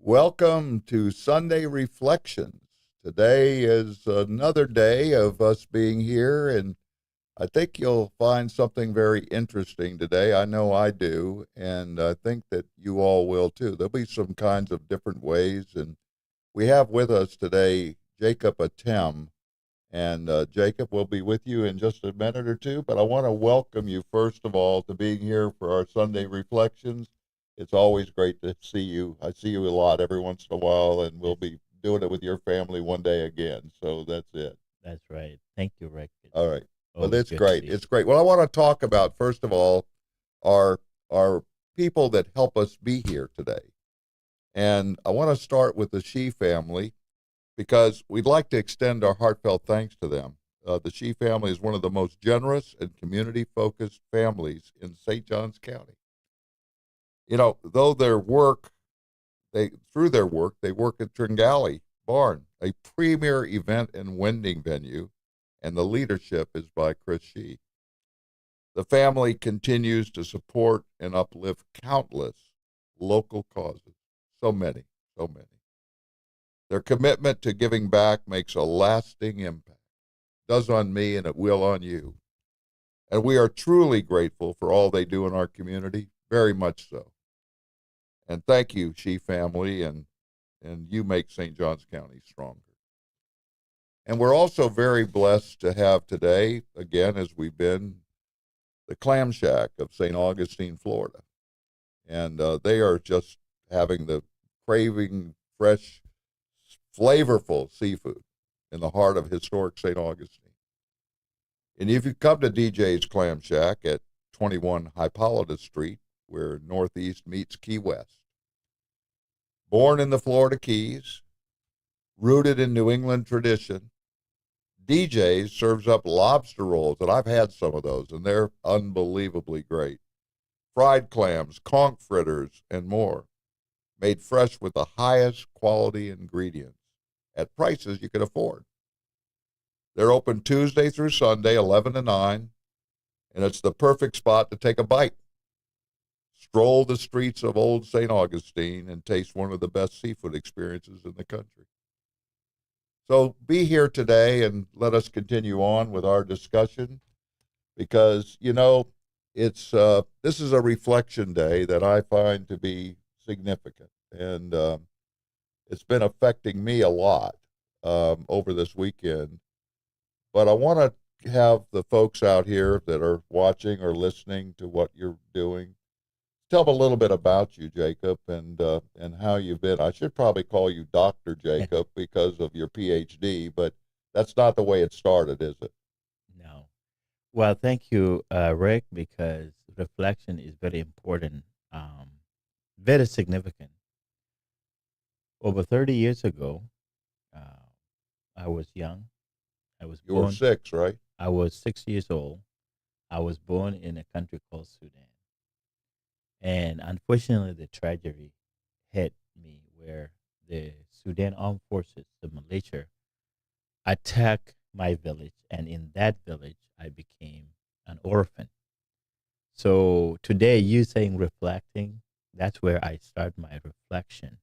Welcome to Sunday Reflections. Today is another day of us being here, and I think you'll find something very interesting today. I know I do, and I think that you all will too. There'll be some kinds of different ways, and we have with us today Jacob Atem. And Jacob will be with you in just a minute or two, but I want to welcome you, first of all, to being here for our Sunday Reflections. It's always great to see you. I see you a lot every once in a while, and we'll be doing it with your family one day again. So that's it. That's right. Thank you, Rick. It's All right. Well, always it's good to great. see you. It's great. Well, I want to talk about, first of all, our people that help us be here today. And I want to start with the She family because we'd like to extend our heartfelt thanks to them. The She family is one of the most generous and community-focused families in St. Johns County. You know, though through their work, they work at Tringali Barn, a premier event and vending venue, and the leadership is by Chris Shee. The family continues to support and uplift countless local causes. So many, so many. Their commitment to giving back makes a lasting impact. Does on me and it will on you. And we are truly grateful for all they do in our community, very much so. And thank you, She family, and you make St. Johns County stronger. And we're also very blessed to have today, again, as we've been, the Clam Shack of St. Augustine, Florida. And they are just having the craving, fresh, flavorful seafood in the heart of historic St. Augustine. And if you come to DJ's Clam Shack at 21 Hippolytus Street, where Northeast meets Key West, born in the Florida Keys, rooted in New England tradition, DJ's serves up lobster rolls, and I've had some of those, and they're unbelievably great. Fried clams, conch fritters, and more, made fresh with the highest quality ingredients at prices you can afford. They're open Tuesday through Sunday, 11 to 9, and it's the perfect spot to take a bite. Stroll the streets of Old St. Augustine and taste one of the best seafood experiences in the country. So be here today and let us continue on with our discussion because, you know, this is a reflection day that I find to be significant. And it's been affecting me a lot over this weekend. But I want to have the folks out here that are watching or listening to what you're doing tell them a little bit about you, Jacob, and how you've been. I should probably call you Dr. Jacob because of your PhD, but that's not the way it started, is it? No. Well, thank you, Rick, because reflection is very important, very significant. Over 30 years ago, uh, I was young. I was You were born, 6, right? I was 6 years old. I was born in a country called Sudan. And unfortunately, the tragedy hit me where the Sudan Armed Forces, the militia, attacked my village. And in that village, I became an orphan. So today, you saying reflecting, that's where I start my reflection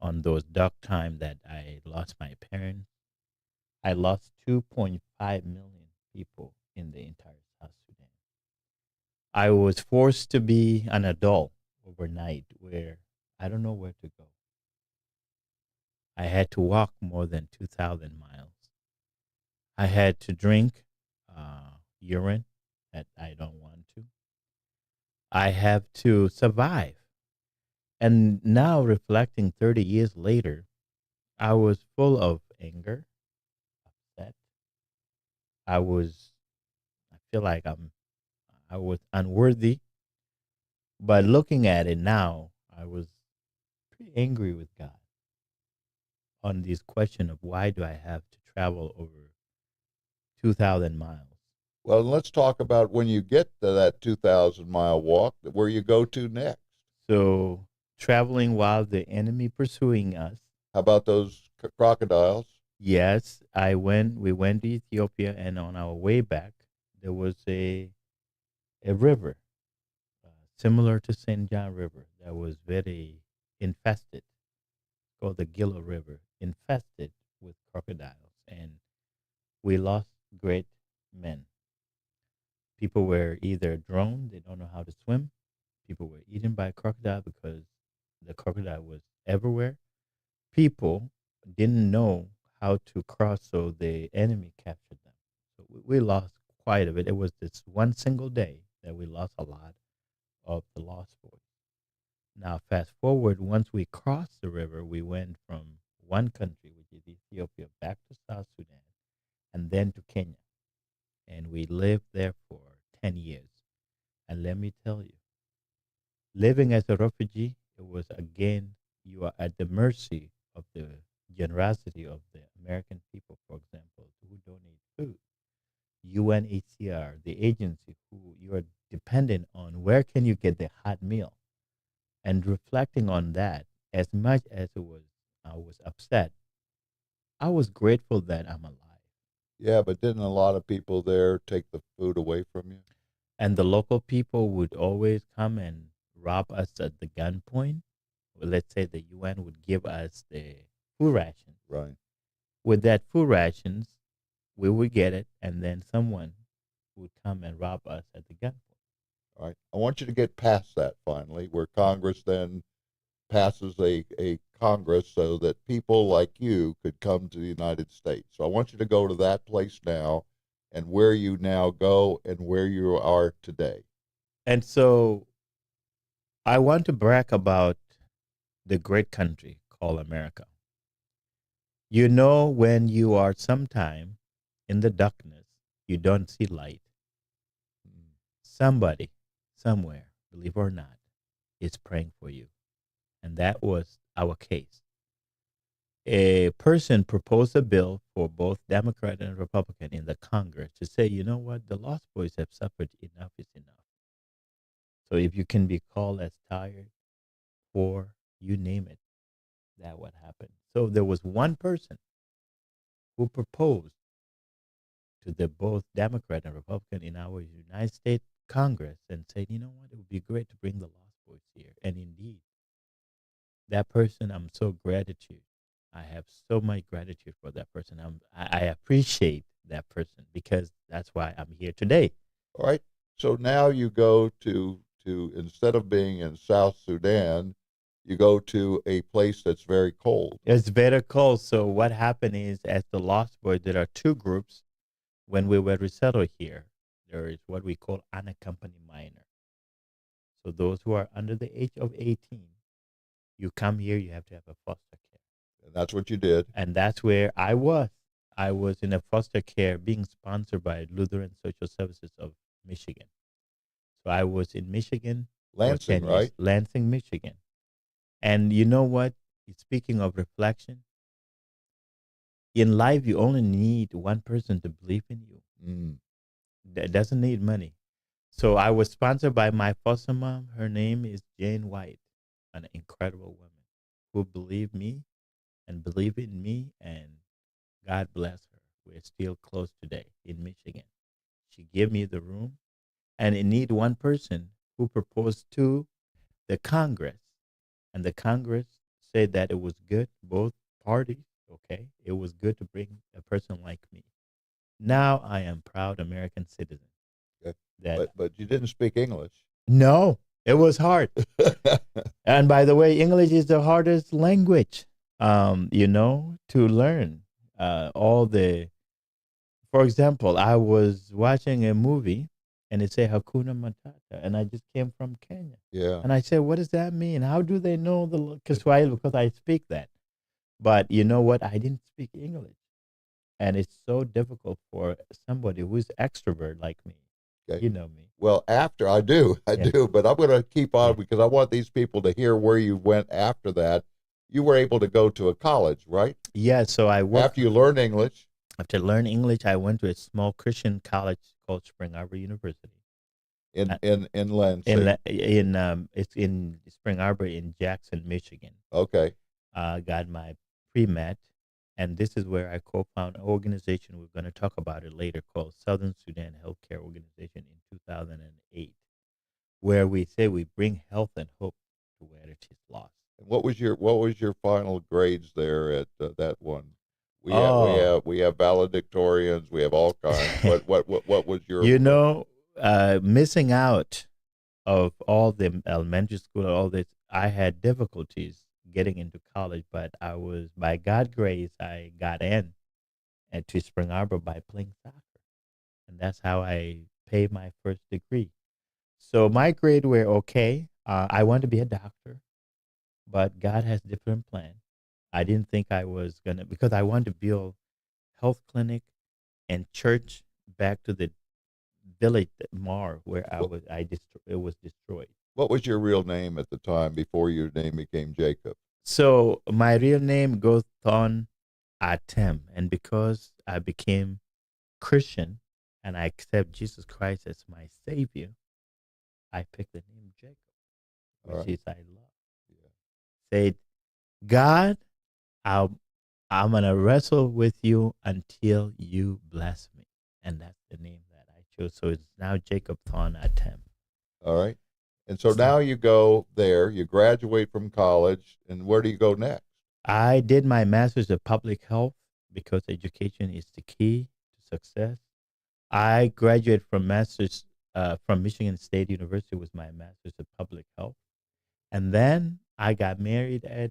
on those dark times that I lost my parents. I lost 2.5 million people in the entire South Sudan. I was forced to be an adult overnight where I don't know where to go. I had to walk more than 2,000 miles. I had to drink urine that I don't want to. I have to survive. And now, reflecting 30 years later, I was full of anger, upset. I was, I feel like I was unworthy. But looking at it now, I was pretty angry with God on this question of why do I have to travel over 2,000 miles? Well, let's talk about when you get to that 2,000-mile walk, where you go to next. So, traveling while the enemy pursuing us. How about those crocodiles? Yes, we went to Ethiopia, and on our way back, there was a river similar to St. John River that was very infested. called the Gila River, infested with crocodiles, and we lost great men. People were either drowned, they don't know how to swim. People were eaten by crocodile because the crocodile was everywhere. People didn't know how to cross, so the enemy captured them. So we lost quite a bit. It was this one single day that we lost a lot of the lost boys. Now, fast forward, once we crossed the river, we went from one country, which is Ethiopia, back to South Sudan and then to Kenya. And we lived there for 10 years. And let me tell you, living as a refugee, it was again, you are at the mercy of the generosity of the American people, for example, who donate food. UNHCR, the agency who you are dependent on, where can you get the hot meal? And reflecting on that, as much as I was upset, I was grateful that I'm alive. Yeah, but didn't a lot of people there take the food away from you? And the local people would always come and rob us at the gunpoint. Well, let's say the UN would give us the food rations. Right. With that food rations, we would get it, and then someone would come and rob us at the gunpoint. All right. I want you to get past that finally, where Congress then passes a Congress so that people like you could come to the United States. So I want you to go to that place now and where you now go and where you are today. And so I want to brag about the great country called America. You know, when you are sometime in the darkness, you don't see light. Somebody, somewhere, believe it or not, is praying for you. And that was our case. A person proposed a bill for both Democrat and Republican in the Congress to say, you know what, the Lost Boys have suffered, enough is enough. So if you can be called as tired, poor, you name it, that what happened. So there was one person who proposed to the both Democrat and Republican in our United States Congress and said, you know what, it would be great to bring the Lost Boys here. And indeed, that person, I'm so gratitude. I have so much gratitude for that person. I appreciate that person because that's why I'm here today. All right. So now you go to instead of being in South Sudan, you go to a place that's very cold. It's very cold. So what happened is, as the Lost Boys, there are two groups. When we were resettled here, there is what we call unaccompanied minor. So those who are under the age of 18, you come here, you have to have a foster care. And that's what you did. And that's where I was. I was in a foster care being sponsored by Lutheran Social Services of Michigan. So I was in Michigan. Lansing, right? Lansing, Michigan. And you know what? Speaking of reflection, in life, you only need one person to believe in you. That doesn't need money. So I was sponsored by my foster mom. Her name is Jane White, an incredible woman who believed me and believed in me, and God bless her. We're still close today in Michigan. She gave me the room, and it need one person who proposed to the Congress, and the Congress said that it was good, both parties, okay? It was good to bring a person like me. Now I am proud American citizen. Okay. That But you didn't speak English. No, it was hard. And by the way, English is the hardest language, to learn. All the, for example, I was watching a movie and it said Hakuna Matata, and I just came from Kenya. Yeah. And I said, what does that mean? How do they know the Kiswahili? Because I speak that. But you know what? I didn't speak English. And it's so difficult for somebody who's extrovert like me. Okay. You know me. Well, after I do, but I'm going to keep on because I want these people to hear where you went after that. You were able to go to a college, right? Yeah, so I worked. After you learned English. After learning English, I went to a small Christian college called Spring Arbor University. In Lansing. It's in Spring Arbor in Jackson, Michigan. Okay. Got my pre-med, and this is where I co-founded an organization. We're going to talk about it later, called Southern Sudan Healthcare Organization in 2008, where we say we bring health and hope to where it is lost. And what was your final grades there at that one? We have we Oh, have we have valedictorians. We have all kinds. What was your you know, missing out of all the elementary school, all this, I had difficulties getting into college, but I was, by God's grace, I got in and to Spring Arbor by playing soccer. And that's how I paid my first degree. So my grades were okay. I wanted to be a doctor, but God has different plan. I didn't think I was gonna, because I wanted to build health clinic and church back to the village Mar where I what, was. It was destroyed. what was your real name at the time before your name became Jacob? So my real name goes on Atem, and because I became Christian and I accept Jesus Christ as my Savior, I picked the name Jacob, All which right. is I love. Yeah. Said, God, I'll, I'm gonna wrestle with you until you bless me, and that's the name that I chose. So it's now Jacob Thon Atem. All right. And so now you go there. You graduate from college, and where do you go next? I did my master's of public health because education is the key to success. I graduated from master's from Michigan State University with my master's of public health, and then I got married at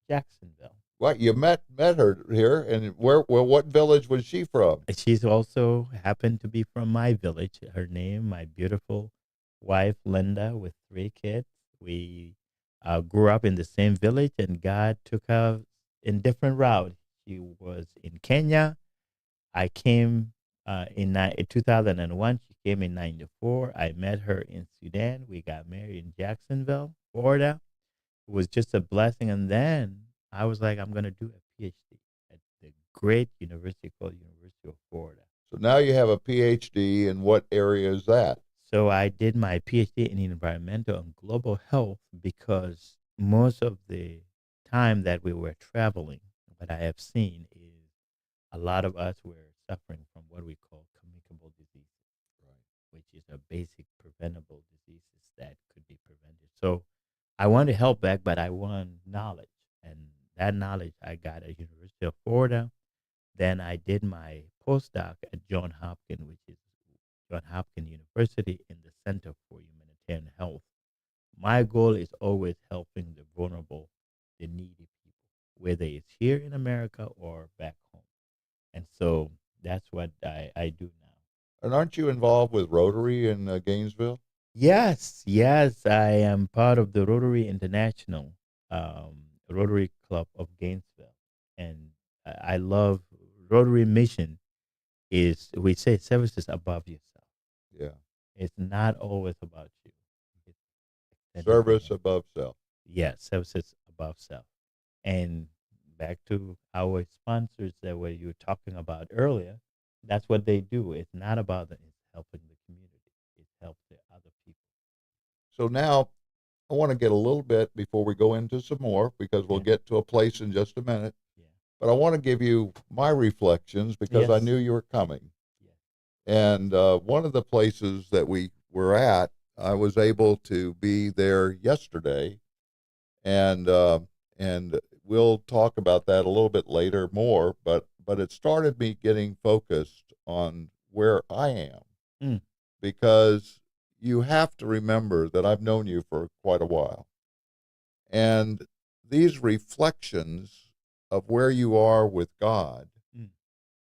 Jacksonville. What you met her here, and what village was she from? And she's also happened to be from my village. Her name, my beautiful wife Linda, with 3 kids. We grew up in the same village, and God took her in different route. She was in Kenya. I came in 2001. She came in 94. I met her in Sudan. We got married in Jacksonville, Florida. It was just a blessing. And then I was like, I'm going to do a PhD at the great university called University of Florida. So now you have a PhD, in what area is that? So I did my PhD in environmental and global health because most of the time that we were traveling, what I have seen is a lot of us were suffering from what we call communicable diseases, which is a basic preventable diseases that could be prevented. So I want to help back, but I want knowledge, and that knowledge I got at University of Florida. Then I did my postdoc at John Hopkins, which is John Hopkins University in the Center for Humanitarian Health. My goal is always helping the vulnerable, the needy people, whether it's here in America or back home. And so that's what I do now. And aren't you involved with Rotary in Gainesville? Yes, yes, I am part of the Rotary International Rotary Club of Gainesville, and I love Rotary mission. Is we say services above yourself. Yeah. It's not always about you. It's extending Service beyond. above self. Yeah, services above self. And back to our sponsors that were you were talking about earlier, that's what they do. It's not about them. It's helping the community. It helps the other people. So now I want to get a little bit before we go into some more, because we'll Yeah. get to a place in just a minute. Yeah. But I want to give you my reflections because I Yes. knew you were coming. Yes. And one of the places that we were at, I was able to be there yesterday, and we'll talk about that a little bit later more. But it started me getting focused on where I am, Mm. because you have to remember that I've known you for quite a while, and these reflections of where you are with God Mm.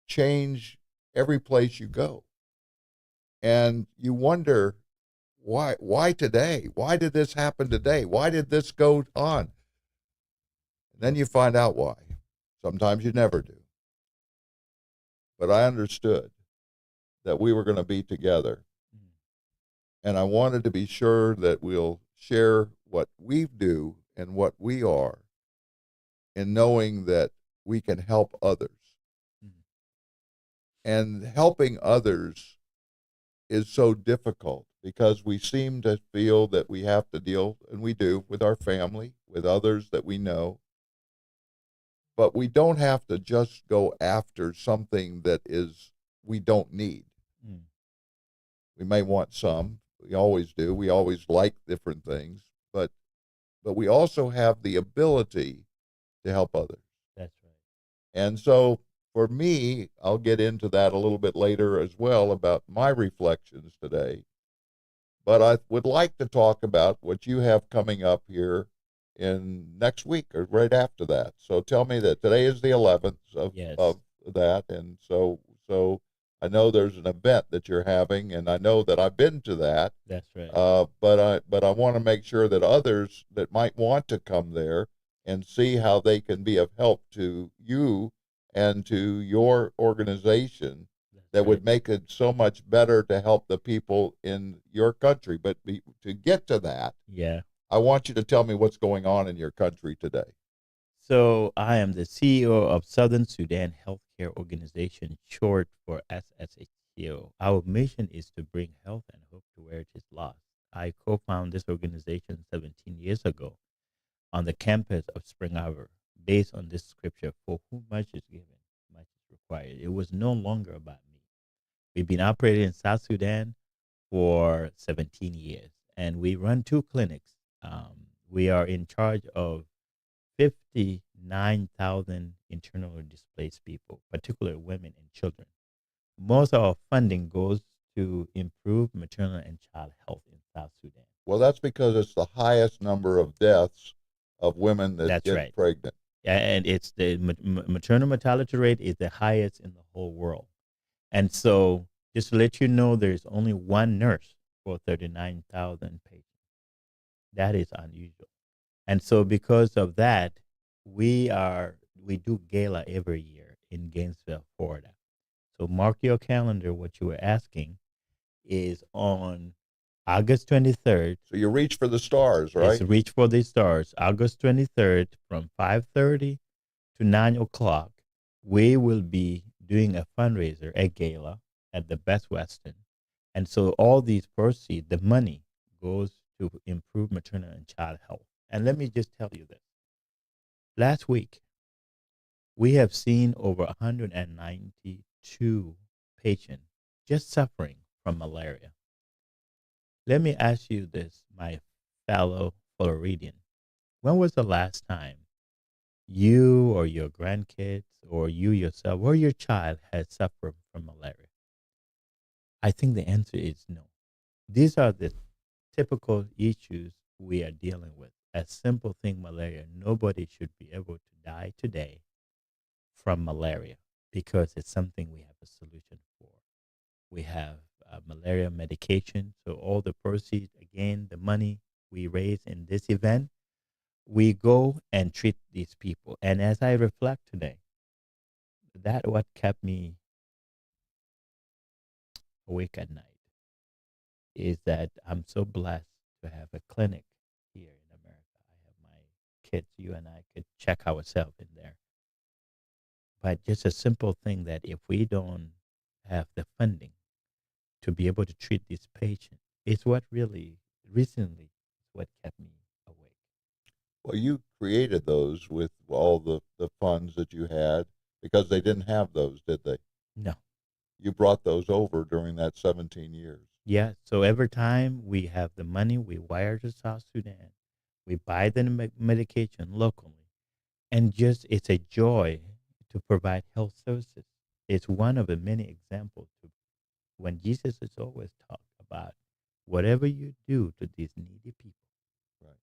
change every place you go, and you wonder why today, why did this happen today, why did this go on, and then you find out why. Sometimes you never do, but I understood that we were going to be together, Mm. and I wanted to be sure that we'll share what we do and what we are, in knowing that we can help others. Mm. And helping others is so difficult because we seem to feel that we have to deal, and we do, with our family, with others that we know. But we don't have to just go after something that is we don't need. Mm. We may want some. We always do. We always like different things. But but we also have the ability to help others. That's right. And so for me, I'll get into that a little bit later as well about my reflections today. But I would like to talk about what you have coming up here in next week or right after that. So tell me that today is the 11th Yes, of that. And so I know there's an event that you're having, and I know that I've been to that. that's right. But I want to make sure that others that might want to come there and see how they can be of help to you and to your organization That's that right. would make it so much better to help the people in your country. But to get to that, Yeah. I want you to tell me what's going on in your country today. So I am the CEO of Southern Sudan Healthcare Organization, short for SSHCO. Our mission is to bring health and hope to where it is lost. I co-founded this organization 17 years ago on the campus of Spring Arbor, based on this scripture: "For whom much is given, much is required." It was no longer about me. We've been operating in South Sudan for 17 years, and we run two clinics. We are in charge of 59,000 internally displaced people, particularly women and children. Most of our funding goes to improve maternal and child health in South Sudan. Well, that's because it's the highest number of deaths of women that That's get right. pregnant. Yeah, and it's the maternal mortality rate is the highest in the whole world. And so, just to let you know, there's only one nurse for 39,000 patients. That is unusual. And so, because of that, we do gala every year in Gainesville, Florida. So mark your calendar. What you were asking is on August 23rd. So you reach for the stars, It's right? Reach for the Stars. August 23rd from 5:30 to 9 o'clock. We will be doing a fundraiser, a gala at the Best Western. And so all these proceeds, the money goes to improve maternal and child health. And let me just tell you this. Last week, we have seen over 192 patients just suffering from malaria. Let me ask you this, my fellow Floridian. When was the last time you or your grandkids or you yourself or your child has suffered from malaria? I think the answer is no. These are the typical issues we are dealing with. A simple thing, malaria. Nobody should be able to die today from malaria because it's something we have a solution for. We have malaria medication. So all the proceeds, again, the money we raise in this event, we go and treat these people. And as I reflect today, that what kept me awake at night is that I'm so blessed to have a clinic here in America. I have my kids. You and I could check ourselves in there. But just a simple thing that if we don't have the funding to be able to treat these patients, it's what really recently is what kept me awake. Well, you created those with all the funds that you had because they didn't have those, did they? No. You brought those over during that 17 years. Yeah. So every time we have the money, we wire to South Sudan. We buy the medication locally. And just it's a joy to provide health services. It's one of the many examples to when Jesus is always talk about whatever you do to these needy people, Right.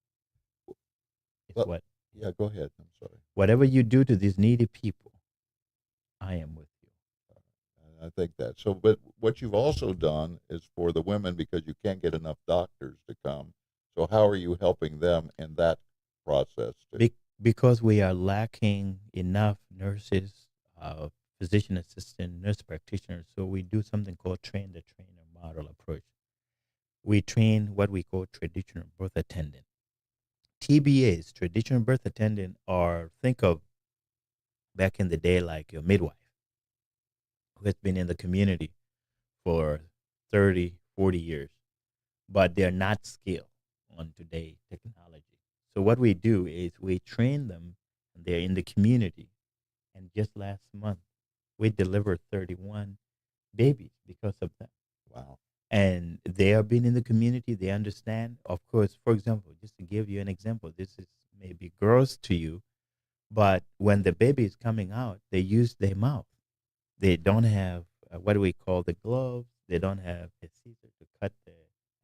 it's Well, what yeah, go ahead. I'm sorry. whatever you do to these needy people, I am with you. And I think that. So, but what you've also done is for the women because you can't get enough doctors to come. So, how are you helping them in that process too? Because we are lacking enough nurses, physician assistant, nurse practitioners. So we do something called train the trainer model approach. We train what we call traditional birth attendant. TBAs, traditional birth attendant, or think of back in the day like your midwife who has been in the community for 30, 40 years, but they're not skilled on today technology. So what we do is we train them and they're in the community. And just last month, we delivered 31 babies because of that. Wow. and they have been in the community. They understand. Of course, for example, just to give you an example, this is maybe gross to you, but when the baby is coming out, they use their mouth. They don't have what do we call the gloves. They don't have a scissor to cut the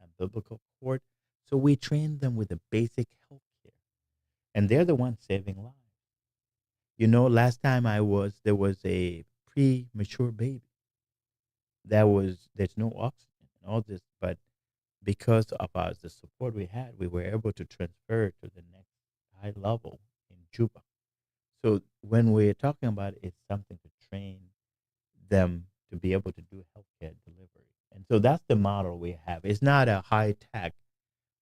umbilical cord. So we train them with the basic health care, and they're the ones saving lives. Last time there was a premature baby. There's no oxygen and all this, but because of the support we had, we were able to transfer to the next high level in Juba. So when we're talking about it, it's something to train them to be able to do healthcare delivery. And so that's the model we have. It's not a high tech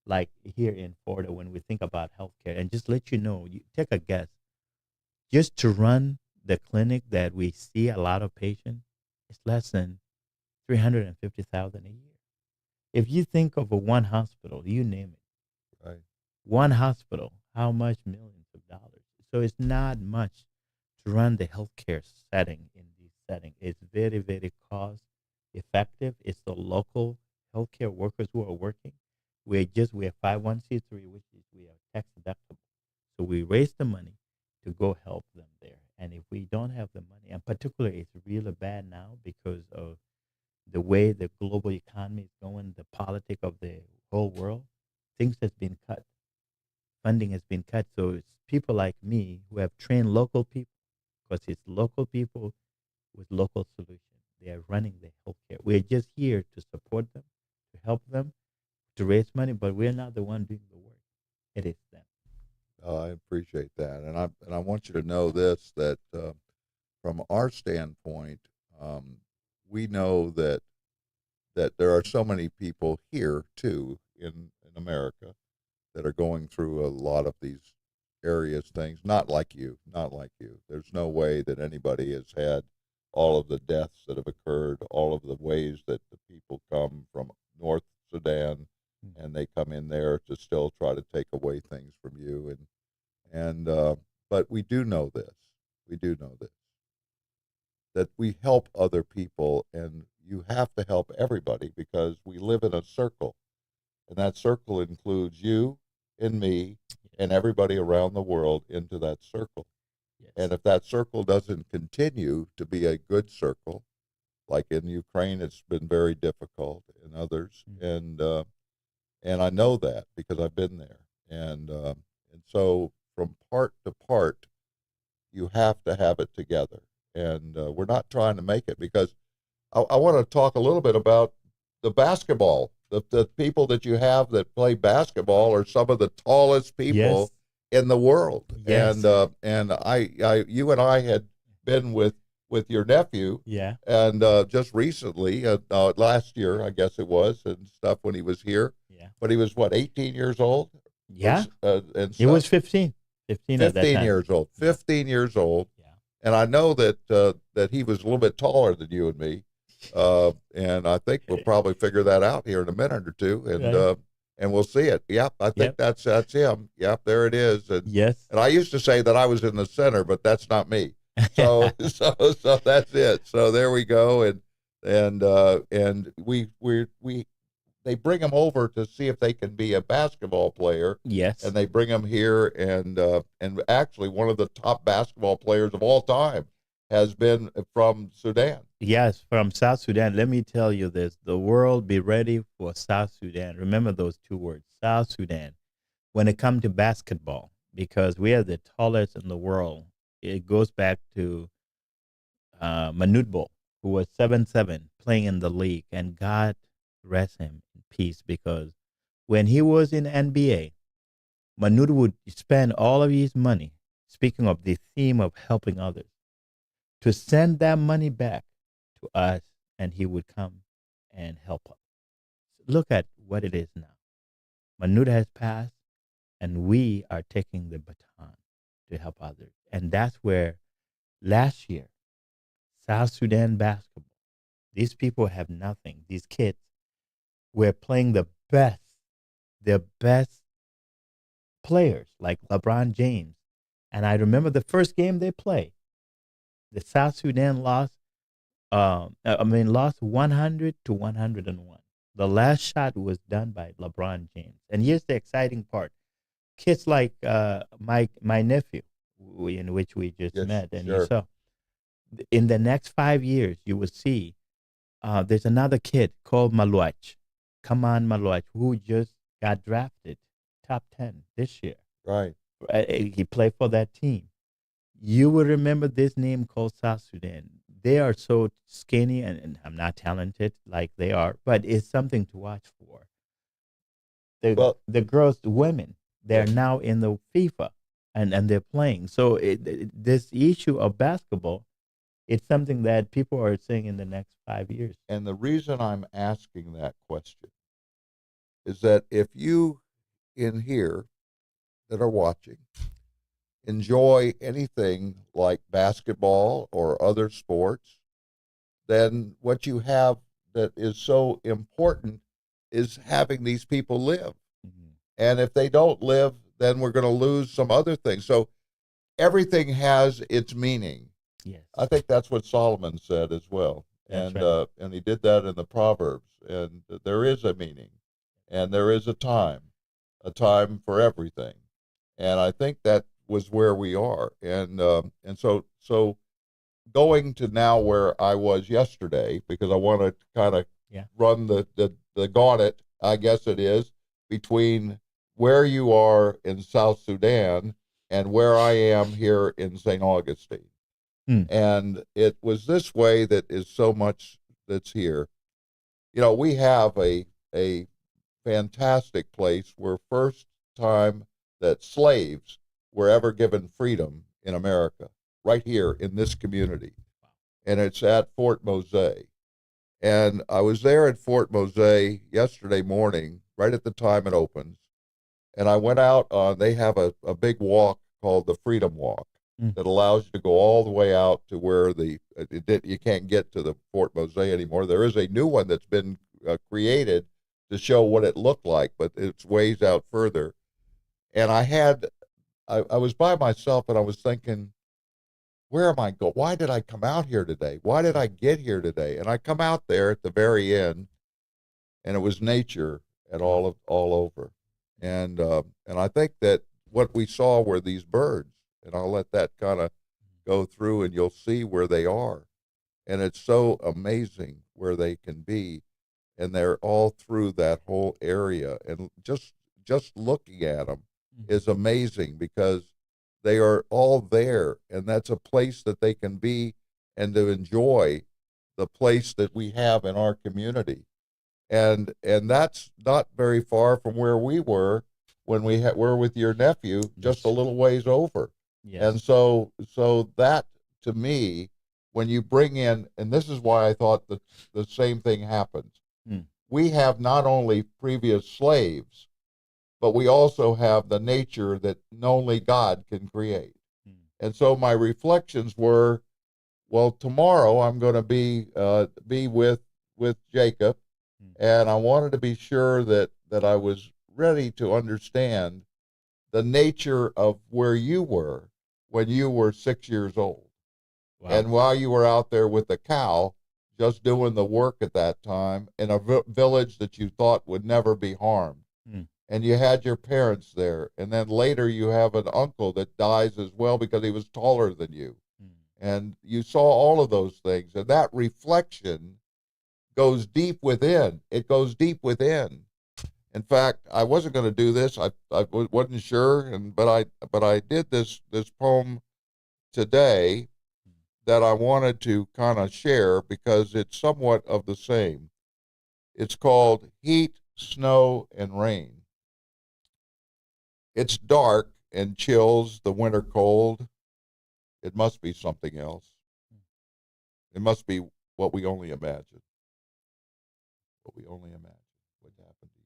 like here in Florida when we think about healthcare. And just let you know, you take a guess, just to run the clinic that we see a lot of patients, it's less than 350,000 a year. If you think of a one hospital, you name it, Right. one hospital, how much millions of dollars? So it's not much to run the healthcare setting in these settings. It's very, very cost effective. It's the local healthcare workers who are working. We're 501(c)(3), which is we are tax deductible. So we raise the money to go help them there. And if we don't have the money, and particularly it's really bad now because of the way the global economy is going, the politic of the whole world, things has been cut. Funding has been cut. So it's people like me who have trained local people, because it's local people with local solutions. They are running the healthcare. We're just here to support them, to help them, to raise money, but we're not the one doing the work. It is them. I appreciate that, and I want you to know this, that from our standpoint, um, we know that there are so many people here too in America that are going through a lot of these areas things. Not like you, not like you. There's no way that anybody has had all of the deaths that have occurred, all of the ways that the people come from North Sudan, and they come in there to still try to take away things from you, and but we do know this. We do know this, that we help other people, and you have to help everybody because we live in a circle, and that circle includes you and me and everybody around the world into that circle. Yes. And if that circle doesn't continue to be a good circle, like in Ukraine, it's been very difficult, and others, and I know that because I've been there, and so from part to part, you have to have it together, and we're not trying to make it because I want to talk a little bit about the basketball. The people that you have that play basketball are some of the tallest people in the world. Yes. And you and I had been with your nephew. Yeah. And just recently, last year, I guess it was, and stuff when he was here. Yeah. But he was what, 18 years old? Yeah. And He was 15. 15 at that 15 time. years old. 15 years old. Yeah. And I know that that he was a little bit taller than you and me. And I think we'll probably figure that out here in a minute or two, and we'll see it. Yep, I think that's him. Yep, there it is. And, yes. And I used to say that I was in the center, but that's not me. So so that's it. So there we go. And we they bring him over to see if they can be a basketball player. Yes. And they bring him here, and actually one of the top basketball players of all time has been from Sudan. Yes, from South Sudan. Let me tell you this. The world be ready for South Sudan. Remember those two words, South Sudan, when it comes to basketball, because we are the tallest in the world. It goes back to Manutbo, who was 7'7", playing in the league, and God rest him in peace, because when he was in NBA, Manut would spend all of his money, speaking of the theme of helping others, to send that money back to us, and he would come and help us. Look at what it is now. Manut has passed, and we are taking the baton to help others. And that's where last year, South Sudan basketball, these people have nothing. These kids were playing the best players like LeBron James. And I remember the first game they played, the South Sudan lost 100 to 101. The last shot was done by LeBron James. And here's the exciting part: kids like my nephew, in which we just Yes, met, and you sure. saw in the next 5 years, you will see there's another kid called Maluach, Kaman Maluach, who just got drafted top 10 this year. Right. He played for that team. You will remember this name called South Sudan. They are so skinny, and I'm not talented like they are, but it's something to watch for. Well, The girls, the women, they're yeah. now in the FIFA, and they're playing. So this issue of basketball, it's something that people are saying in the next 5 years. And the reason I'm asking that question is that if you in here that are watching enjoy anything like basketball or other sports, then what you have that is so important is having these people live. Mhm. And if they don't live, then we're going to lose some other things. So everything has its meaning. Yes, I think that's what Solomon said as well, that's right. and he did that in the Proverbs. And there is a meaning, and there is a time for everything. And I think that was where we are. And so going to now where I was yesterday, because I want to kind of Yeah. run the gauntlet, I guess it is, between where you are in South Sudan and where I am here in St. Augustine. Hmm. And it was this way that is so much that's here. You know, we have a fantastic place where first time that slaves were ever given freedom in America, right here in this community. And it's at Fort Mose. And I was there at Fort Mose yesterday morning, right at the time it opens. And I went out on, they have a big walk called the Freedom Walk Mm. that allows you to go all the way out to where you can't get to the Fort Mose anymore. There is a new one that's been created to show what it looked like, but it's ways out further. And I was by myself and I was thinking, where am I going? Why did I come out here today? Why did I get here today? And I come out there at the very end, and it was nature at all over, and I think that what we saw were these birds, and I'll let that kind of go through, and you'll see where they are, and it's so amazing where they can be, and they're all through that whole area, and just looking at them is amazing because they are all there, and that's a place that they can be and to enjoy the place that we have in our community. And that's not very far from where we were when were with your nephew, just a Yes. little ways over. Yes. And so that to me, when you bring in, and this is why I thought that the same thing happens. Mm. We have not only previous slaves, but we also have the nature that only God can create. Mm. And so my reflections were, well, tomorrow I'm going to be with Jacob, Mm. and I wanted to be sure that I was ready to understand the nature of where you were when you were 6 years old, Wow. and while you were out there with the cow, just doing the work at that time in a village that you thought would never be harmed. Mm. And you had your parents there, and then later you have an uncle that dies as well because he was taller than you, Mm. and you saw all of those things, and that reflection goes deep within. It goes deep within. In fact, I wasn't going to do this. I wasn't sure, but I did this poem today that I wanted to kind of share because it's somewhat of the same. It's called Heat, Snow, and Rain. It's dark and chills the winter cold. It must be something else. It must be what we only imagine. What we only imagine would happen to you.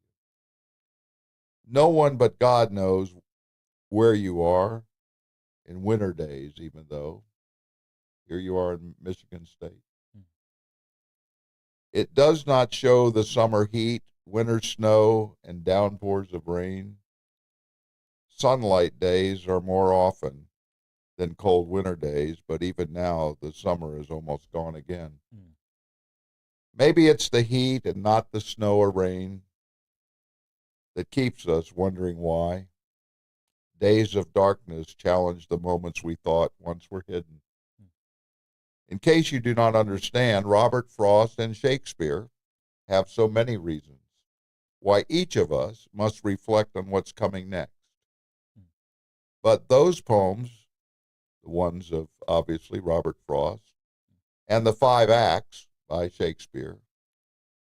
No one but God knows where you are in winter days, even though here you are in Michigan State. Mm. It does not show the summer heat, winter snow, and downpours of rain. Sunlight days are more often than cold winter days, but even now the summer is almost gone again. Mm. Maybe it's the heat and not the snow or rain that keeps us wondering why. Days of darkness challenge the moments we thought once were hidden. In case you do not understand, Robert Frost and Shakespeare have so many reasons why each of us must reflect on what's coming next. But those poems, the ones of obviously Robert Frost, and the five acts by Shakespeare,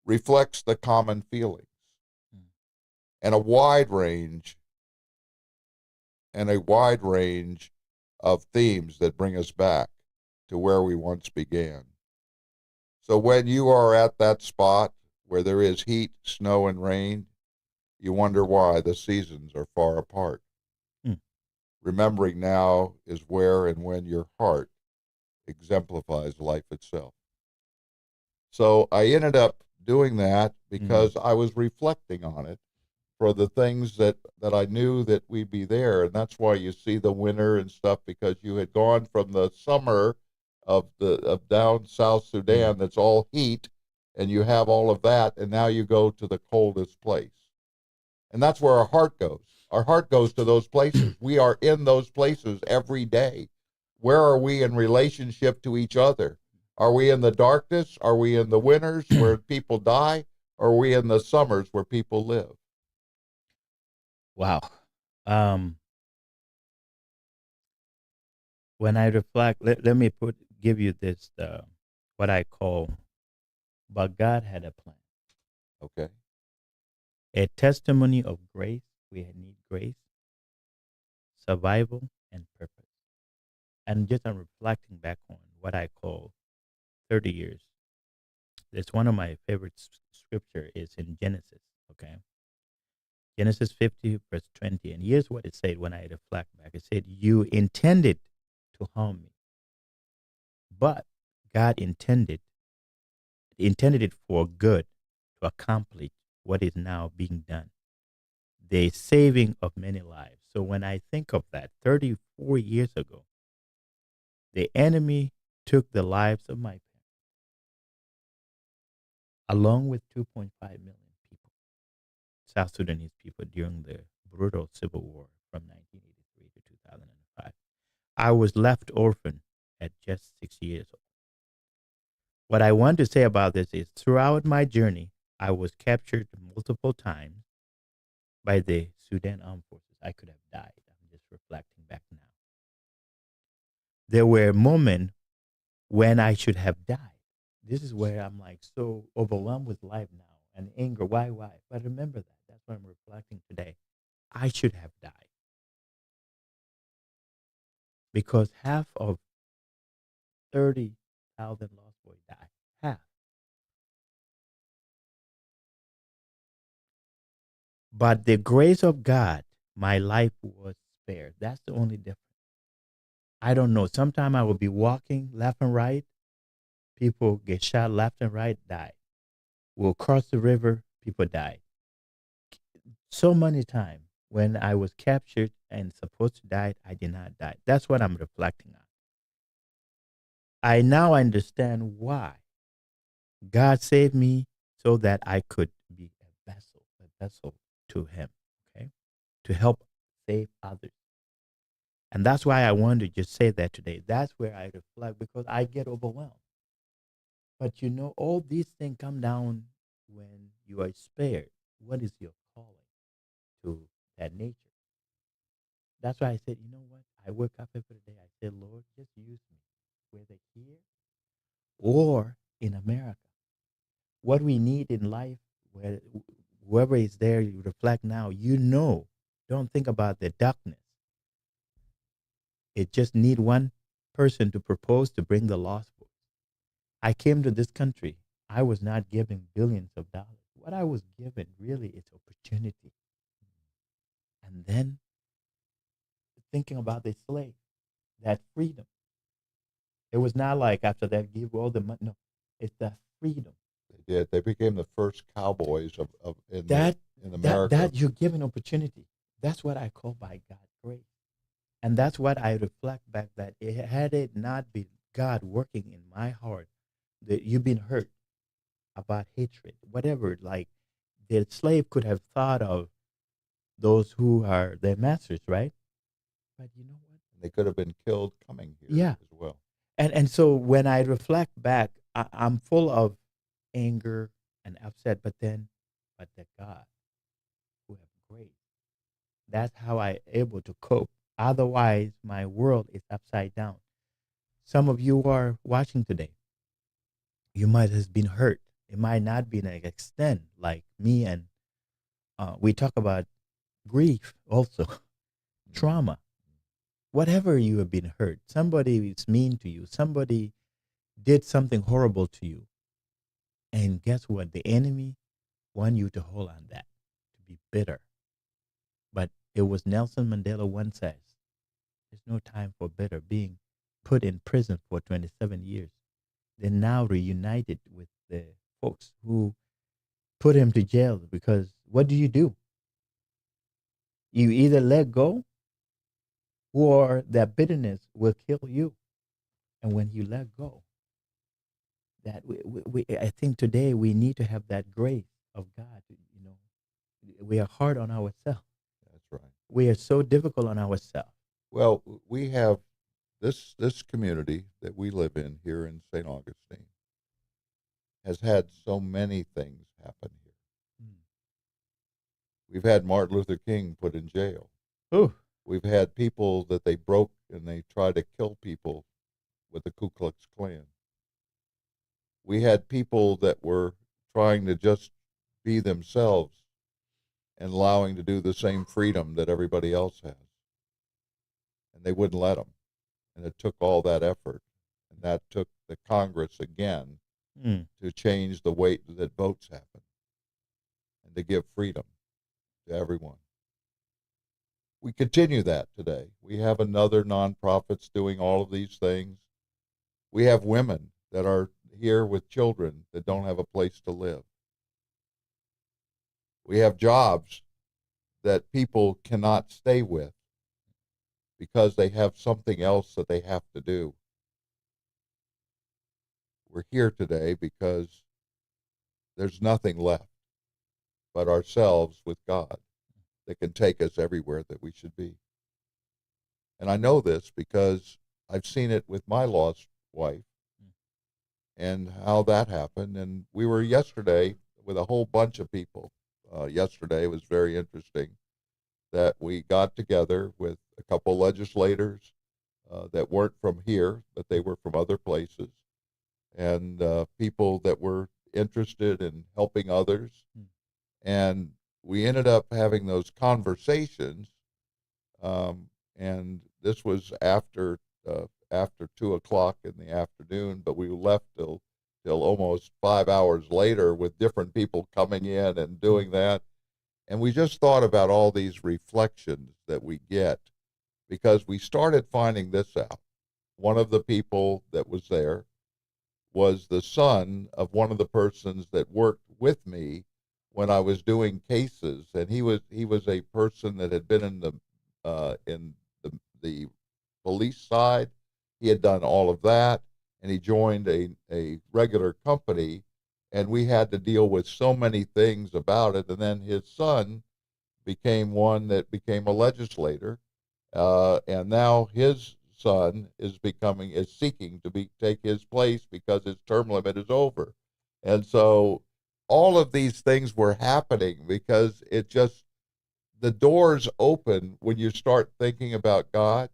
reflects the common feelings and a wide range of themes that bring us back to where we once began. So when you are at that spot where there is heat, snow, and rain, you wonder why the seasons are far apart. Mm. Remembering now is where and when your heart exemplifies life itself. So I ended up doing that because I was reflecting on it for the things that I knew that we'd be there. And that's why you see the winter and stuff, because you had gone from the summer of down South Sudan that's all heat, and you have all of that, and now you go to the coldest place. And that's where our heart goes. Our heart goes to those places. We are in those places every day. Where are we in relationship to each other? Are we in the darkness? Are we in the winters where people die? Or are we in the summers where people live? Wow. Um, when I reflect, let me give you this, what I call, but God had a plan. Okay. A testimony of grace. We need grace, survival, and purpose. And just I'm reflecting back on what I call 30 years. It's one of my favorite scripture is in Genesis. Okay. Genesis 50 verse 20. And here's what it said when I reflect back. It said, you intended to harm me, but God intended it for good to accomplish what is now being done, the saving of many lives. So when I think of that, 34 years ago, the enemy took the lives of my parents, along with 2.5 million people, South Sudanese people, during the brutal civil war from 1983 to 2005. I was left orphaned at just 6 years old. What I want to say about this is throughout my journey, I was captured multiple times by the Sudan Armed Forces. I could have died. I'm just reflecting back now. There were moments when I should have died. This is where I'm like so overwhelmed with life now and anger. Why? But remember that. That's what I'm reflecting today. I should have died because half of 30,000 lost boys died. Half. But the grace of God, my life was spared. That's the only difference. I don't know. Sometimes I will be walking left and right. People get shot left and right, die. We'll cross the river, people die. So many times when I was captured and supposed to die, I did not die. That's what I'm reflecting on. I now understand why God saved me so that I could be a vessel to Him, okay, to help save others. And that's why I wanted to just say that today. That's where I reflect because I get overwhelmed. But you know, all these things come down when you are spared. What is your calling to that nature? That's why I said, you know what? I wake up every day. I said, Lord, just use me, whether here or in America. What we need in life, where whoever is there, you reflect now. You know, don't think about the darkness. It just need one person to propose to bring the lost boys. I came to this country. I was not given billions of dollars. What I was given really is opportunity. And then thinking about the slave, that freedom. It was not like after that give all the money. No, it's that freedom. They did. They became the first cowboys of That in America. that you're given opportunity. That's what I call by God's grace. And that's what I reflect back that had it not been God working in my heart, that you've been hurt. about hatred, whatever. Like the slave could have thought of those who are their masters, right? But you know what? They could have been killed coming here Yeah. as well. And so when I reflect back, I'm full of anger and upset, but the God who have grace. That's how I able to cope. Otherwise, my world is upside down. Some of you are watching today. You might have been hurt. It might not be an extent like me, and we talk about grief also, trauma. Whatever you have been hurt, somebody is mean to you, somebody did something horrible to you, and guess what? The enemy want you to hold on that, to be bitter. But it was Nelson Mandela once says, "There's no time for bitter." Being put in prison for 27 years, they're now reunited with the folks who put him to jail because what do? You either let go or that bitterness will kill you. And when you let go, that I think today we need to have that grace of God. You know, we are hard on ourselves. That's right. We are so difficult on ourselves. Well, we have this community that we live in here in St. Augustine has had so many things happen here. Mm. We've had Martin Luther King put in jail. Ooh. We've had people that they broke and they tried to kill people with the Ku Klux Klan. We had people that were trying to just be themselves and allowing to do the same freedom that everybody else has. And they wouldn't let them. And it took all that effort. And that took the Congress again to change the way that votes happen and to give freedom to everyone. We continue that today. We have another nonprofits doing all of these things. We have women that are here with children that don't have a place to live. We have jobs that people cannot stay with because they have something else that they have to do. We're here today because there's nothing left but ourselves with God that can take us everywhere that we should be. And I know this because I've seen it with my lost wife and how that happened. And we were yesterday with a whole bunch of people. Yesterday was very interesting that we got together with a couple legislators that weren't from here, but they were from other places, and people that were interested in helping others. And we ended up having those conversations, and this was after 2:00 in the afternoon, but we left till almost 5 hours later with different people coming in and doing that. And we just thought about all these reflections that we get because we started finding this out. One of the people that was there was the son of one of the persons that worked with me when I was doing cases, and he was a person that had been in the police side. He had done all of that, and he joined a regular company, and we had to deal with so many things about it. And then his son became one that became a legislator, and now his son is seeking to take his place because his term limit is over. And so all of these things were happening because the doors open when you start thinking about God.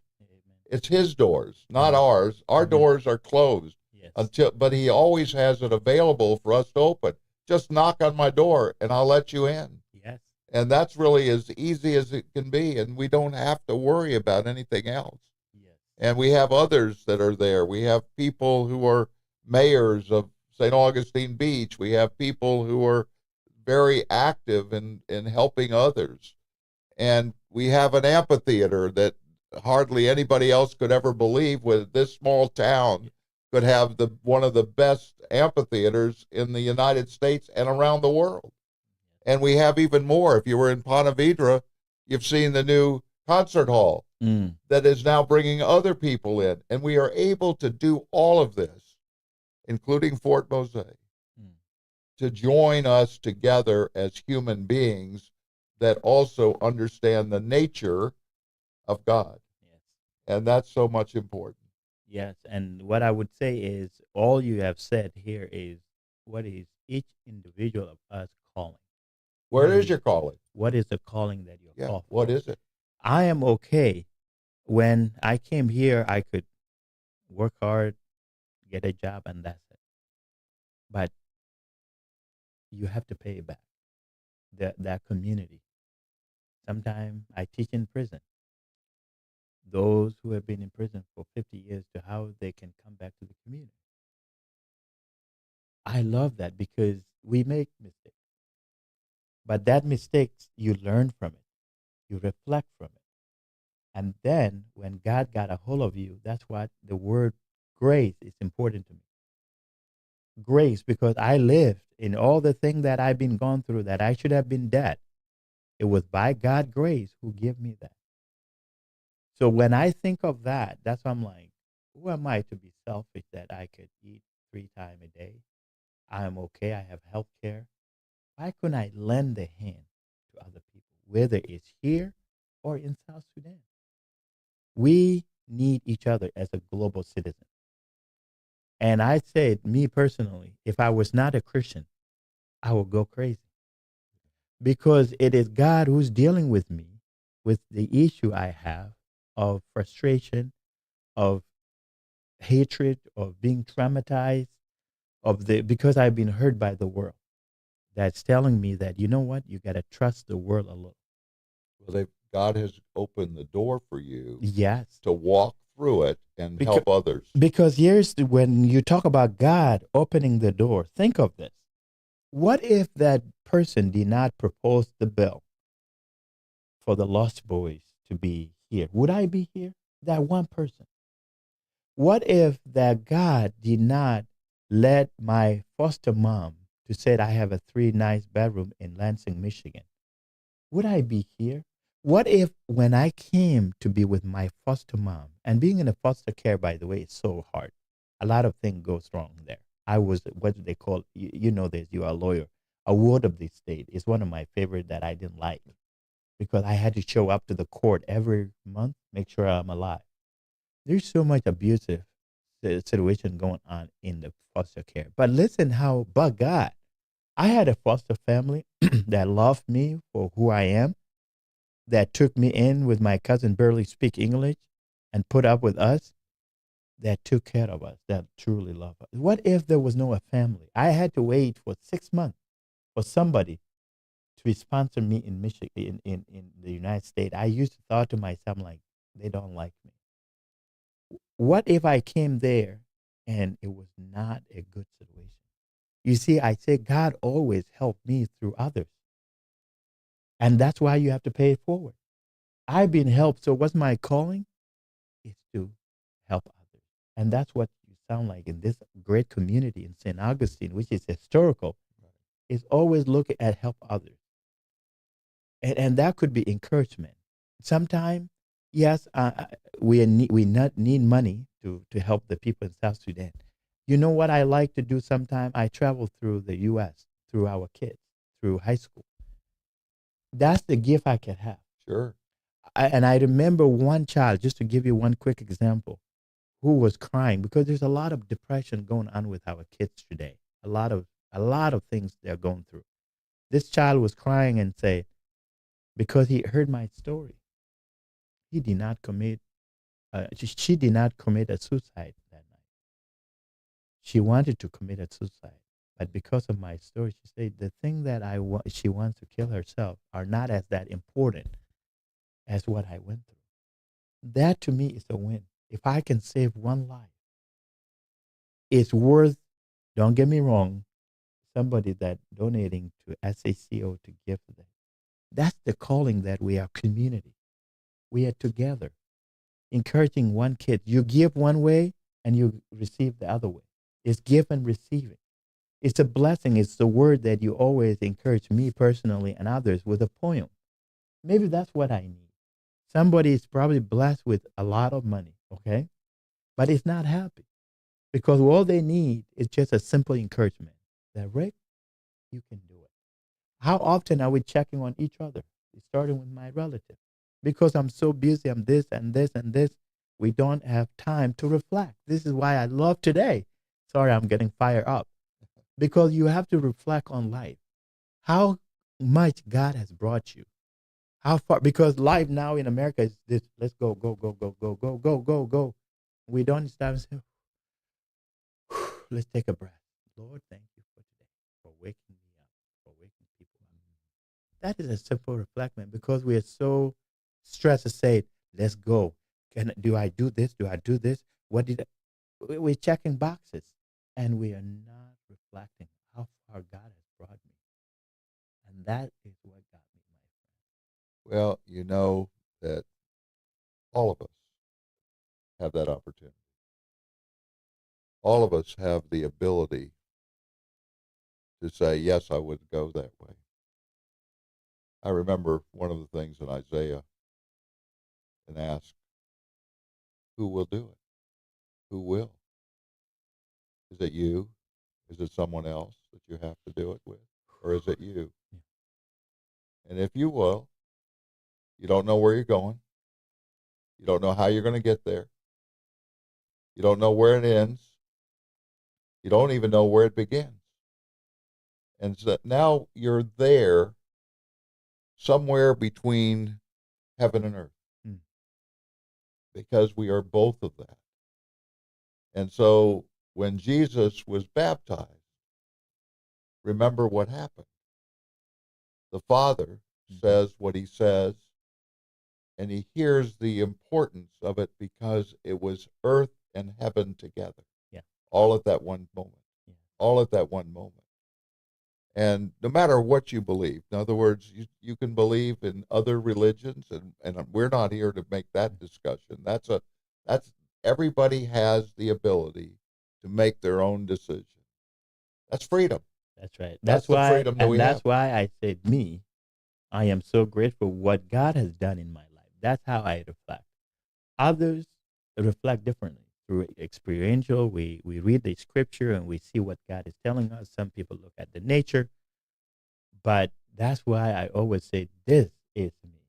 It's his doors, not ours. Our doors are closed but he always has it available for us to open. Just knock on my door and I'll let you in. Yes. And that's really as easy as it can be, and we don't have to worry about anything else. Yes. And we have others that are there. We have people who are mayors of St. Augustine Beach. We have people who are very active in helping others. And we have an amphitheater that hardly anybody else could ever believe with this small town could have one of the best amphitheaters in the United States and around the world. And we have even more. If you were in Ponte Vedra, you've seen the new concert hall that is now bringing other people in. And we are able to do all of this, including Fort Mose, to join us together as human beings that also understand the nature of God. Yes. And that's so much important. Yes. And what I would say is all you have said here is what is each individual of us calling? Where is your calling? What is the calling that you're Yeah, called what for? is it? I am okay. When I came here, I could work hard, get a job, and that's it. But you have to pay it back. That community. Sometimes I teach in prison. Those who have been in prison for 50 years to how they can come back to the community. I love that because we make mistakes. But that mistakes, you learn from it. You reflect from it. And then when God got a hold of you, that's what the word grace is important to me. Grace, because I lived in all the things that I've been gone through that I should have been dead. It was by God's grace who gave me that. So when I think of that, that's why I'm like, who am I to be selfish that I could eat 3 times a day? I am okay. I have health care. Why couldn't I lend a hand to other people, whether it's here or in South Sudan? We need each other as a global citizen. And I said, me personally, if I was not a Christian, I would go crazy because it is God who's dealing with me with the issue I have of frustration, of hatred, of being traumatized, of the because I've been hurt by the world. That's telling me that you know what, you got to trust the world a little. Well, God has opened the door for you Yes, to walk through it and because, help others. Because here's when you talk about God opening the door. Think of this: what if that person did not propose the bill for the lost boys to be here? Would I be here? That one person. What if that God did not let my foster mom to say I have a 3 nice bedroom in Lansing, Michigan? Would I be here? What if when I came to be with my foster mom, and being in a foster care, by the way, is so hard. A lot of things goes wrong there. I was what do they call you know this, you are a lawyer. A ward of the state is one of my favorite that I didn't like because I had to show up to the court every month, make sure I'm alive. There's so much abusive situation going on in the foster care. But listen how, but God, I had a foster family that loved me for who I am, that took me in with my cousin barely speak English and put up with us, that took care of us, that truly love us. What if there was no family? I had to wait for 6 months for somebody to sponsor me in Michigan, in the United States. I used to thought to myself, like, they don't like me. What if I came there and it was not a good situation? You see, I say God always helped me through others. And that's why you have to pay it forward. I've been helped. So what's my calling? Is to help others. And that's what you sound like in this great community in St. Augustine, which is historical, is always looking at help others. And that could be encouragement. Sometimes, yes, we not need money to help the people in South Sudan. You know what I like to do sometimes? I travel through the U.S., through our kids, through high school. That's the gift I can have. Sure. And I remember one child, just to give you one quick example, who was crying because there's a lot of depression going on with our kids today. A lot of things they're going through. This child was crying and said, because he heard my story, he did not commit. She did not commit a suicide that night. She wanted to commit a suicide, but because of my story, she said the thing that she wants to kill herself are not as that important as what I went through. That to me is a win. If I can save one life, it's worth. Don't get me wrong. Somebody that donating to SACO to give to them. That's the calling that we are community. We are together, encouraging one kid. You give one way and you receive the other way. It's give and receiving. It's a blessing. It's the word that you always encourage me personally and others with a poem. Maybe that's what I need. Somebody is probably blessed with a lot of money, okay? But it's not happy because all they need is just a simple encouragement. That Rick, you can do it. How often are we checking on each other? Starting with my relative. Because I'm so busy, I'm this and this and this, we don't have time to reflect. This is why I love today. Sorry, I'm getting fired up. Because you have to reflect on life. How much God has brought you. How far? Because life now in America is this: let's go, go, go, go, go, go, go, go, go. We don't stop and say, let's take a breath. Lord, thank you for today, for waking me up, for waking people up. That is a simple reflection because we are so stressed to say, let's go. Do I do this? Do I do this? What did we're checking boxes and we are not reflecting how far God has brought me. And that is what got me, my friend. Well, you know that all of us have that opportunity. All of us have the ability to say, yes, I would go that way. I remember one of the things in Isaiah and ask, who will do it? Who will? Is it you? Is it someone else that you have to do it with? Or is it you? And if you will, you don't know where you're going. You don't know how you're going to get there. You don't know where it ends. You don't even know where it begins. And so now you're there somewhere between heaven and earth because we are both of that. And so when Jesus was baptized, remember what happened. The Father says what he says, and he hears the importance of it because it was earth and heaven together. Yeah. All at that one moment. Yeah. All at that one moment. And no matter what you believe, in other words, you can believe in other religions, and we're not here to make that discussion. That's everybody has the ability to make their own decision. That's freedom. That's right. That's the freedom that we have. That's why I said I am so grateful what God has done in my life. That's how I reflect. Others reflect differently through experiential. We read the scripture and we see what God is telling us. Some people look at the nature, but that's why I always say this is me,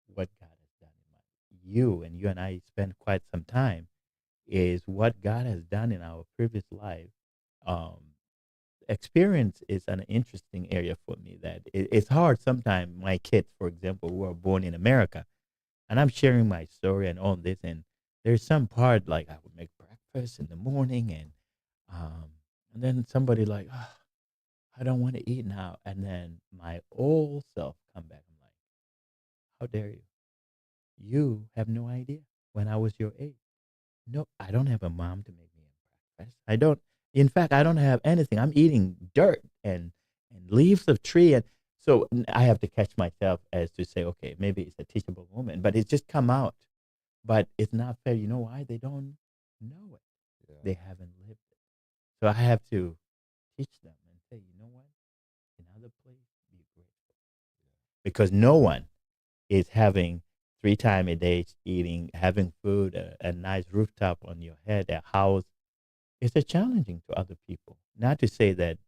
what God has done in my life. You and I spend quite some time is what God has done in our previous life. Um, Experience is an interesting area for me that it's hard sometimes. My kids, for example, who are born in America, and I'm sharing my story and all this, and there's some part like I would make breakfast in the morning, and then somebody like, oh, I don't want to eat now, and then my old self come back. I'm like, how dare you? You have no idea when I was your age. No, I don't have a mom to make me a breakfast. I don't. In fact, I don't have anything. I'm eating dirt and leaves of tree, and so I have to catch myself as to say, okay, maybe it's a teachable moment, but it's just come out. But it's not fair. You know why? They don't know it. Yeah. They haven't lived it. So I have to teach them and say, you know what? In other place, be grateful, because no one is having 3 times a day eating, having food, a nice rooftop on your head, a house. It's a challenging to other people. Not to say that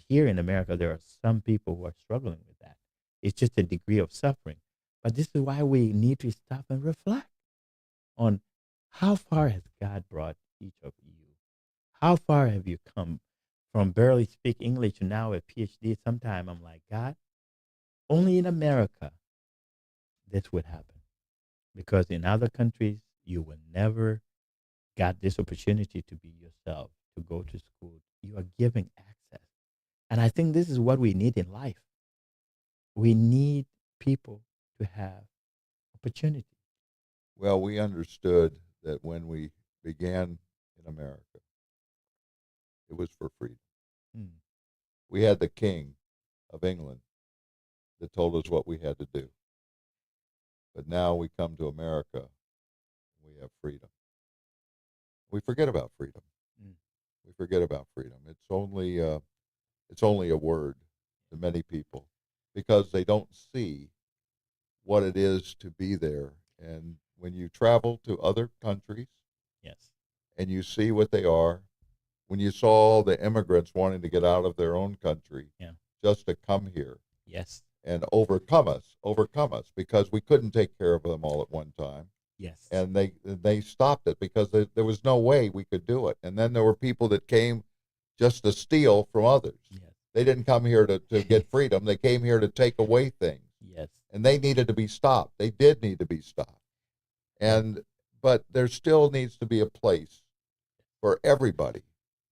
here in America there are some people who are struggling with that. It's just a degree of suffering. But this is why we need to stop and reflect on how far has God brought each of you? How far have you come from barely speak English to now a PhD? Sometimes I'm like, God, only in America this would happen. Because in other countries, you will never got this opportunity to be yourself, to go to school. You are giving access. And I think this is what we need in life. We need people to have opportunity. Well, we understood that when we began in America, it was for freedom. We had the King of England that told us what we had to do. But now we come to America, we have freedom. We forget about freedom. We forget about freedom. It's only a word to many people because they don't see what it is to be there. And when you travel to other countries, yes, and you see what they are, when you saw all the immigrants wanting to get out of their own country Yeah. just to come here Yes. and overcome us because we couldn't take care of them all at one time. Yes. And they stopped it because there was no way we could do it. And then there were people that came just to steal from others. Yes. They didn't come here to get freedom. They came here to take away things. Yes. And they needed to be stopped. They did need to be stopped. And but there still needs to be a place for everybody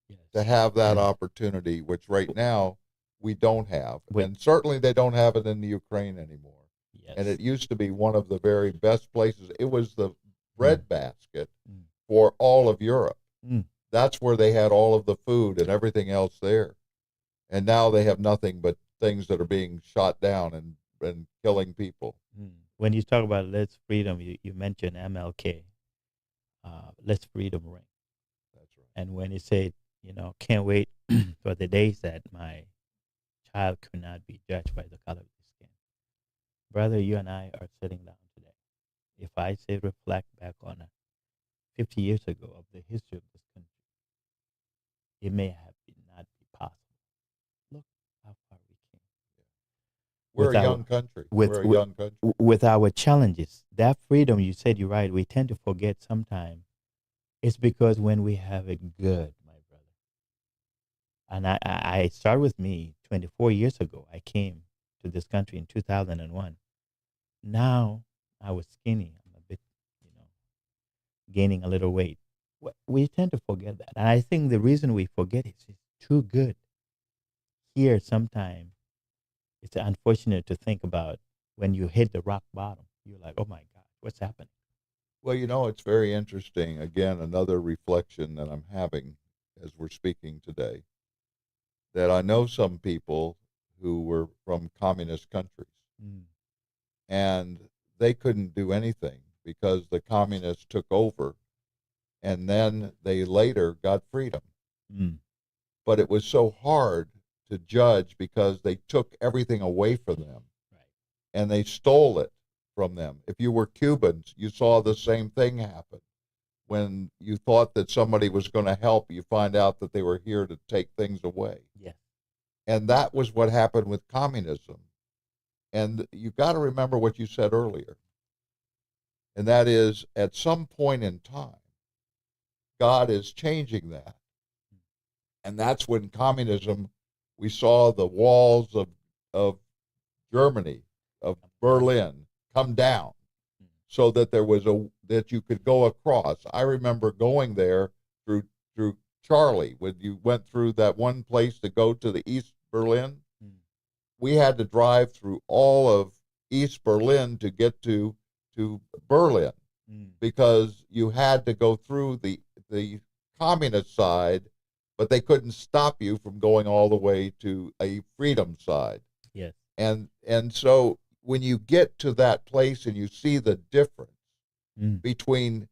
Yes. to have that opportunity, which right now we don't have. Wait. And certainly they don't have it in the Ukraine anymore. Yes. And it used to be one of the very best places. It was the bread basket Mm. for all of Europe. Mm. That's where they had all of the food and everything else there. And now they have nothing but things that are being shot down and killing people. Mm. When you talk about Let's Freedom, you mentioned MLK, Let's Freedom Ring. That's right. And when you say, can't wait for the days that my child could not be judged by the color of his skin. Brother, you and I are sitting down today. If I say reflect back on 50 years ago of the history of this country, it may have not be possible. Look how far we came. We're With a our- young country. with- We're a young country. With our challenges, that freedom, you said you're right, we tend to forget sometimes. It's because when we have it good, my brother. And I start with me 24 years ago. I came to this country in 2001. Now I was skinny. I'm a bit, gaining a little weight. We tend to forget that. And I think the reason we forget is it's too good. Here, sometimes it's unfortunate to think about when you hit the rock bottom. You're like, oh my God, what's happening? Well, it's very interesting. Again, another reflection that I'm having as we're speaking today, that I know some people who were from communist countries Mm. and they couldn't do anything because the communists took over and then they later got freedom. Mm. But it was so hard to judge because they took everything away from them. Right. And they stole it from them. If you were Cubans, you saw the same thing happen. When you thought that somebody was going to help, you find out that they were here to take things away. Yes. And that was what happened with communism. And you got to remember what you said earlier. And that is, at some point in time, God is changing that. And that's when communism, we saw the walls of Germany, of Berlin, come down so that that you could go across. I remember going there through Charlie when you went through that one place to go to the East Berlin. We had to drive through all of East Berlin to get to Berlin because you had to go through the communist side, but they couldn't stop you from going all the way to a freedom side. Yes. And so when you get to that place and you see the difference between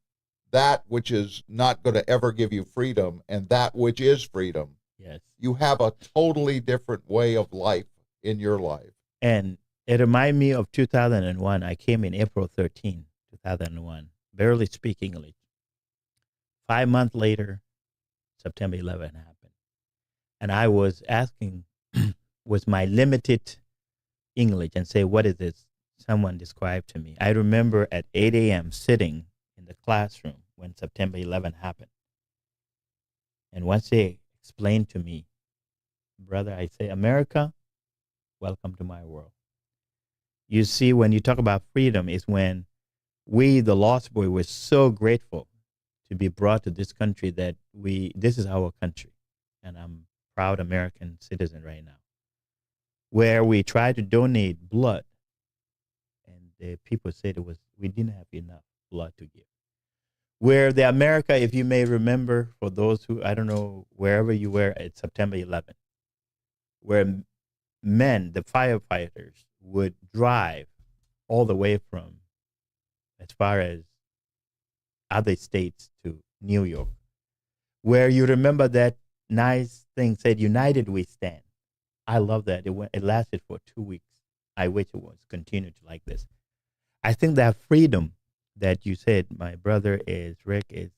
that which is not going to ever give you freedom and that which is freedom, Yes. you have a totally different way of life in your life. And it reminded me of 2001. I came in April 13, 2001, barely speak English. 5 months later, September 11 happened. And I was asking, was my limited English, and say, what is this? Someone described to me. I remember at 8 a.m. sitting in the classroom when September 11 happened. And once they explained to me, brother, I say, America, welcome to my world. You see, when you talk about freedom, is when we, the Lost Boy, were so grateful to be brought to this country that this is our country. And I'm a proud American citizen right now, where we tried to donate blood. And the people said we didn't have enough blood to give. Where the America, if you may remember, for those who, I don't know, wherever you were at September 11th, where men, the firefighters, would drive all the way from as far as other states to New York, where you remember that nice thing said, United we stand. I love that. It lasted for 2 weeks. I wish it was continued like this. I think that freedom that you said, my brother, Rick, is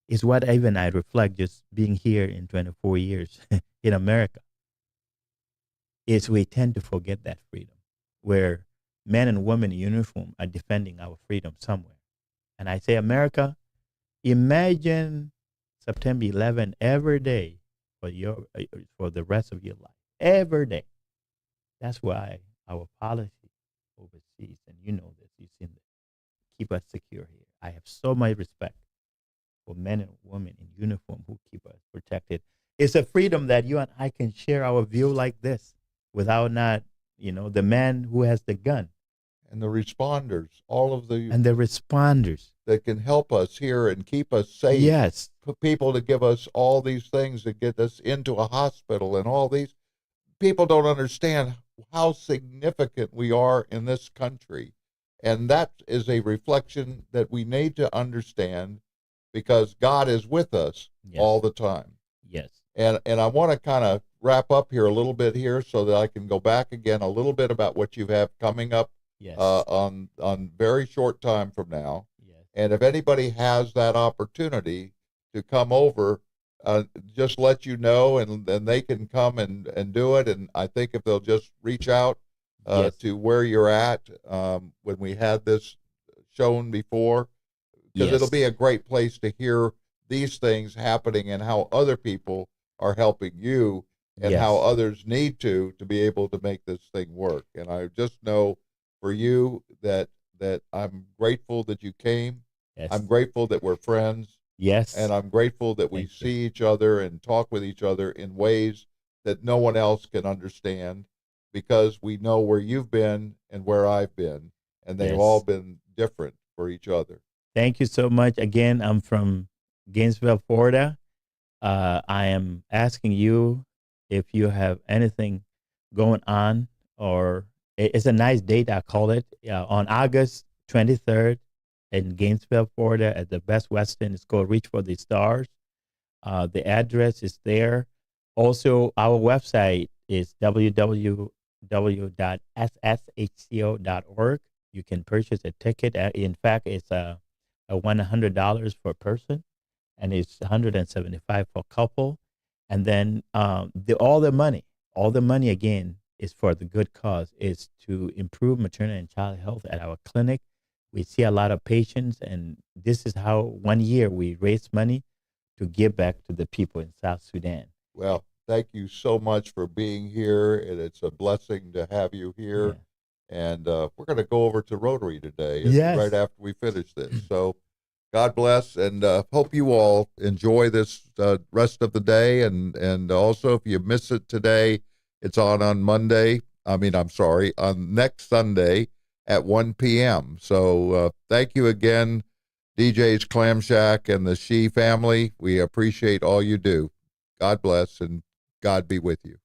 Is what even I reflect just being here in 24 years in America. Is we tend to forget that freedom, where men and women in uniform are defending our freedom somewhere. And I say, America, imagine September 11 every day for the rest of your life, every day. That's why our policy overseas, and you know this, you've seen this, keep us secure here. I have so much respect for men and women in uniform who keep us protected. It's a freedom that you and I can share our view like this without not, the man who has the gun. And the responders, all of the And the responders that can help us here and keep us safe. Yes. People to give us all these things to get us into a hospital, and all these people don't understand how significant we are in this country. And that is a reflection that we need to understand, because God is with us all the time. Yes. And I want to kind of wrap up here a little bit here so that I can go back again a little bit about what you have coming up on very short time from now. Yes. And if anybody has that opportunity to come over, just let you know, and then they can come and do it. And I think if they'll just reach out to where you're at when we had this shown before, because it'll be a great place to hear these things happening and how other people are helping you, and how others need to be able to make this thing work. And I just know for you that I'm grateful that you came. Yes. I'm grateful that we're friends. Yes. And I'm grateful that we see each other and talk with each other in ways that no one else can understand, because we know where you've been and where I've been, and they've all been different for each other. Thank you so much. Again, I'm from Gainesville, Florida. I am asking you if you have anything going on, or it's a nice date, I call it, on August 23rd in Gainesville, Florida at the Best Western. It's called Reach for the Stars. The address is there. Also, our website is www.sshco.org. You can purchase a ticket. In fact, it's a $100 for a person, and it's $175 for a couple. And then all the money again is for the good cause. Is to improve maternal and child health at our clinic. We see a lot of patients, and this is how 1 year we raise money to give back to the people in South Sudan. Well, thank you so much for being here, and it's a blessing to have you here. And we're going to go over to Rotary today, right after we finish this. So God bless, and hope you all enjoy this rest of the day. And also, if you miss it today, it's on Monday. On next Sunday at 1 p.m. So thank you again, DJ's Clam Shack and the She family. We appreciate all you do. God bless, and God be with you.